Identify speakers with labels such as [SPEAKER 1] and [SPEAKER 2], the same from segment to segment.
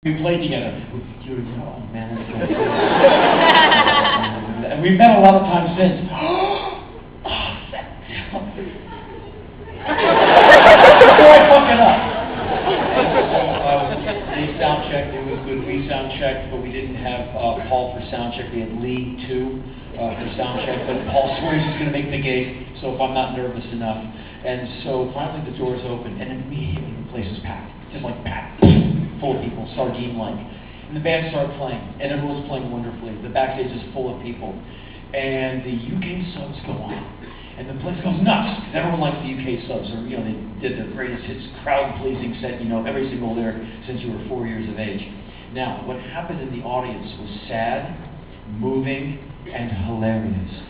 [SPEAKER 1] We played together. Oh man, that's so cool. And we've met a lot of times since. Before I fuck it up. They sound checked. It was good. We sound checked, but we didn't have Paul for sound check. We had Lee too for sound check. But Paul swears he's going to make the gate. So if I'm not nervous enough, and so finally the doors open, and immediately the place is packed, just like packed. Full of people, sardine-like. And the band started playing, and everyone's playing wonderfully. The backstage is full of people. And the UK subs go on. And the place goes nuts, because everyone likes the UK subs. Or, they did their greatest hits, crowd-pleasing set, every single lyric since you were 4 years of age. Now, what happened in the audience was sad, moving, and hilarious.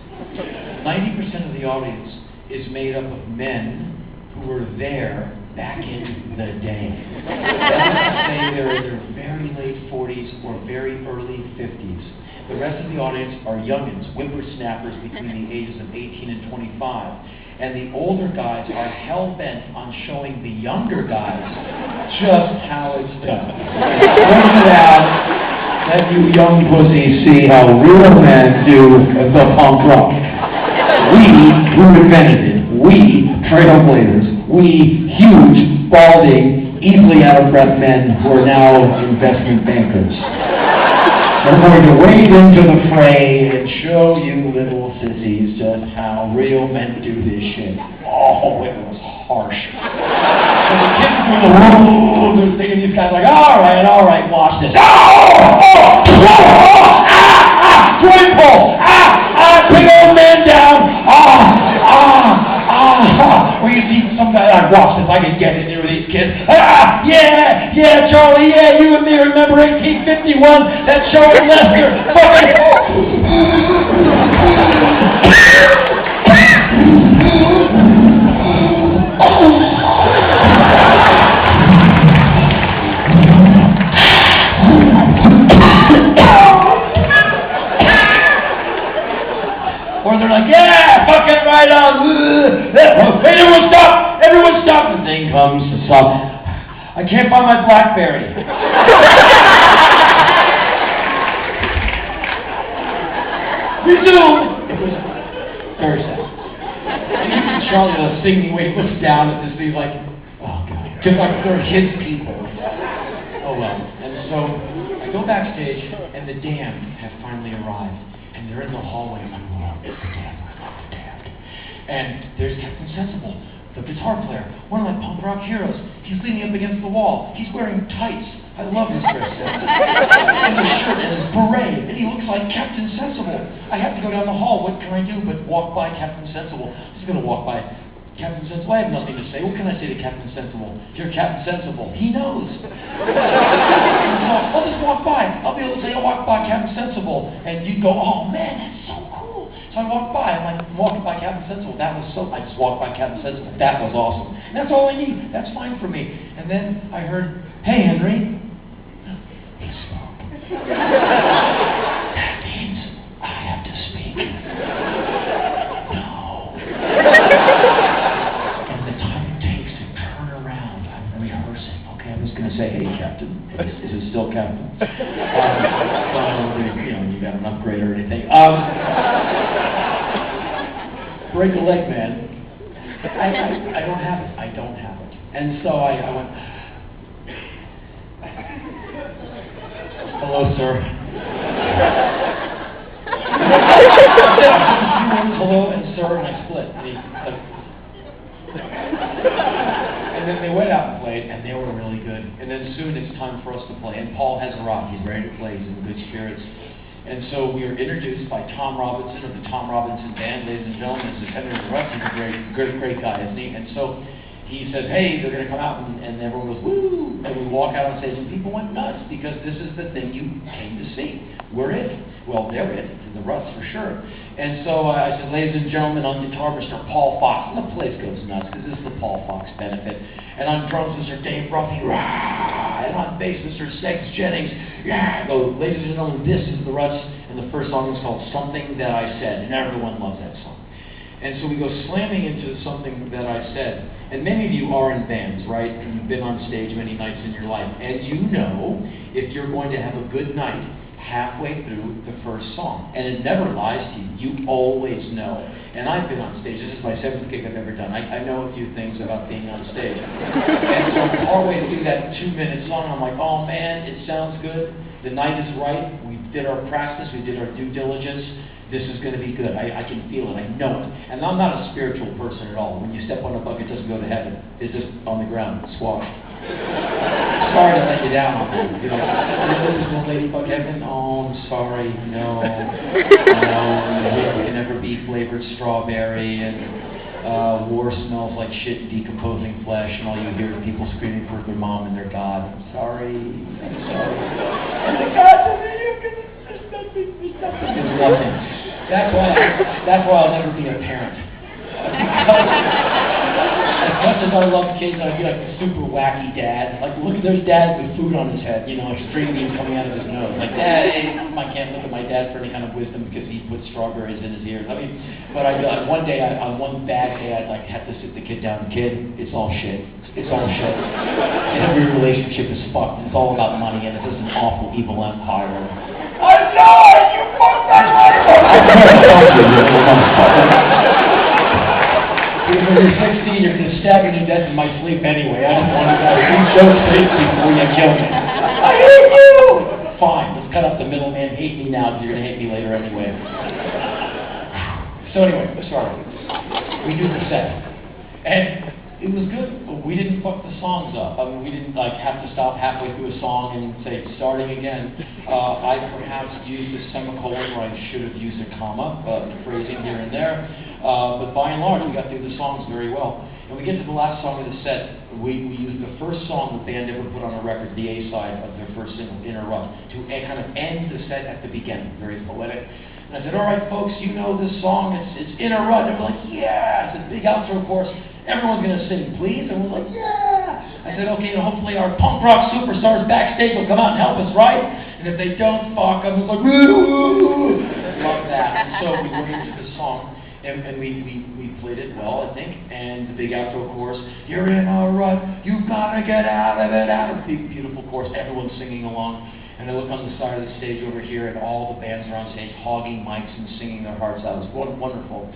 [SPEAKER 1] 90% of the audience is made up of men who were there back in the day. That is to say, they're in their very late 40s or very early 50s. The rest of the audience are youngins, whippersnappers between the ages of 18 and 25. And the older guys are hell-bent on showing the younger guys just how it's done. Bring it out. Let you young pussies see how real men do the punk rock. We who invented it. We trailblazers. We huge, balding, easily out-of-breath men who are now investment bankers. We're going to wade into the fray and show you little sissies just how real men do this shit. Oh, it was harsh. So the kids were they're thinking these guys like, all right, watch this. Joint pull! Big old man down! Where you see some guy, watch this, I can get in there with these kids. Yeah, Charlie, yeah, you and me remember 1851, that show in Leicester. Or they're like, yeah, fucking right on. Everyone stop. The thing comes to stop. I can't find my blackberry. Resume. It was very sad. And even Charlie was singing when he looks down at this thing like, oh God. Just like they're his people. Oh well. And so I go backstage and the Damned have finally arrived. And they're in the hallway. I'm like, oh, it's the Damned. And there's Captain Sensible, the guitar player, one of my punk rock heroes. He's leaning up against the wall. He's wearing tights. I love his dress sense. And his shirt and his beret. And he looks like Captain Sensible. I have to go down the hall. What can I do but walk by Captain Sensible? I'm just going to walk by Captain Sensible. I have nothing to say. What can I say to Captain Sensible? You're Captain Sensible. He knows. So I'll just walk by. I'll be able to say, I'll walk by Captain Sensible. And you'd go, oh man, that's so cool. So I walked by. I'm like, walking by Captain Sensible. I just walked by Captain Sensible. That was awesome. And that's all I need. That's fine for me. And then I heard, hey, Henry. He spoke. That means I have to speak. No. And the time it takes to turn around, I'm rehearsing. Okay, I'm just going to say, hey, Captain. Is it still Captain? You got an upgrade or anything. Break a leg, man. I don't have it. I don't have it. And so I went, hello, sir. Hello and sir, and I split. And then they went out and played, and they were really good. And then soon it's time for us to play. And Paul has a rock. He's ready to play. He's in good spirits. And so we were introduced by Tom Robinson of the Tom Robinson Band, ladies and gentlemen. This is Henry Ruts. He's a great guy, isn't he? And so he says, hey, they're going to come out, and everyone goes, woo! And we walk out on stage, and people went nuts, because this is the thing you came to see. We're it. Well, they're it, the Ruts for sure. And so I said, ladies and gentlemen, on guitar, Mr. Paul Fox. And the place goes nuts, because this is the Paul Fox benefit. And on drums, Mr. Dave Ruffy. Rah! And on bass, Mr. Sex Jennings. Yeah! I go, ladies and gentlemen, this is the Ruts. And the first song is called Something That I Said. And everyone loves that song. And so we go slamming into Something That I Said. And many of you are in bands, right? And you've been on stage many nights in your life. And you know if you're going to have a good night halfway through the first song. And it never lies to you. You always know. And I've been on stage. This is my 7th gig I've ever done. I know a few things about being on stage. And so partway through that 2-minute song, I'm like, oh man, it sounds good. The night is right. We did our practice. We did our due diligence. This is going to be good. I can feel it. I know it. And I'm not a spiritual person at all. When you step on a bucket, it doesn't go to heaven. It's just on the ground, squashed. Sorry to let you down on that. You know, this is no ladybug heaven. Oh, I'm sorry. No. It can never be flavored strawberry, and war smells like shit and decomposing flesh, and all you hear is people screaming for their mom and their God. I'm sorry. And the God to me, there's nothing. That's why I'll never be a parent. As much as I love kids, I'd be like a super wacky dad. Like, look, there's dad with food on his head, like string beans coming out of his nose. Like, Dad, I can't look at my dad for any kind of wisdom because he puts strawberries in his ears. But I'd be like, one bad day, I'd like have to sit the kid down. Kid, it's all shit. It's all shit. Every relationship is fucked. It's all about money, and this is an awful, evil empire. I know! You fucked my life up! When you're 16, you're going to stab me to death in my sleep anyway. I just want to go. You don't sleep before you kill me. I hate you! Fine, let's cut up the middleman. Hate me now because you're going to hate me later anyway. So anyway, sorry. We do the set. And it was good, but we didn't fuck the songs up. We didn't have to stop halfway through a song and say, starting again. I perhaps used a semicolon where I should have used a comma, phrasing here and there. But by and large, we got through the songs very well. And we get to the last song of the set. We used the first song the band ever put on a record, the A-side of their first single, In a Rut, to kind of end the set at the beginning. Very poetic. And I said, all right, folks, you know this song. It's In a Rut. And they're like, yeah. It's a big outro chorus. Everyone's going to sing, please. And we're like, yeah. I said, okay, hopefully our punk rock superstars backstage will come out and help us, right? And if they don't, fuck, I'm just like, woo! Love that. And so we went into the song. And we played it well, I think, and the big outro chorus, you're in a rut, you've got to get out of it, out of it. Big, beautiful chorus, everyone's singing along. And I look on the side of the stage over here, and all the bands are on stage hogging mics and singing their hearts out. It was wonderful.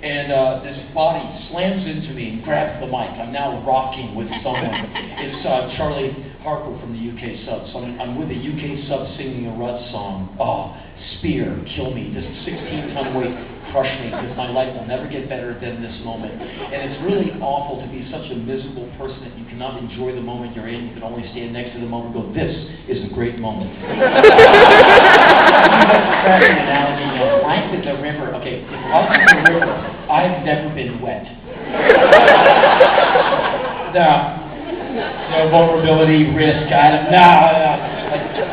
[SPEAKER 1] And this body slams into me and grabs the mic. I'm now rocking with someone. It's Charlie Harper from the UK Subs. So I'm with a UK Sub singing a Ruts song. Oh, Spear, kill me. This 16-ton weight, crush me, because my life will never get better than this moment. And it's really awful to be such a miserable person that you cannot enjoy the moment you're in. You can only stand next to the moment and go, this is a great moment. Life is a river. Okay, if life is a river, I've never been wet. No vulnerability, risk, no.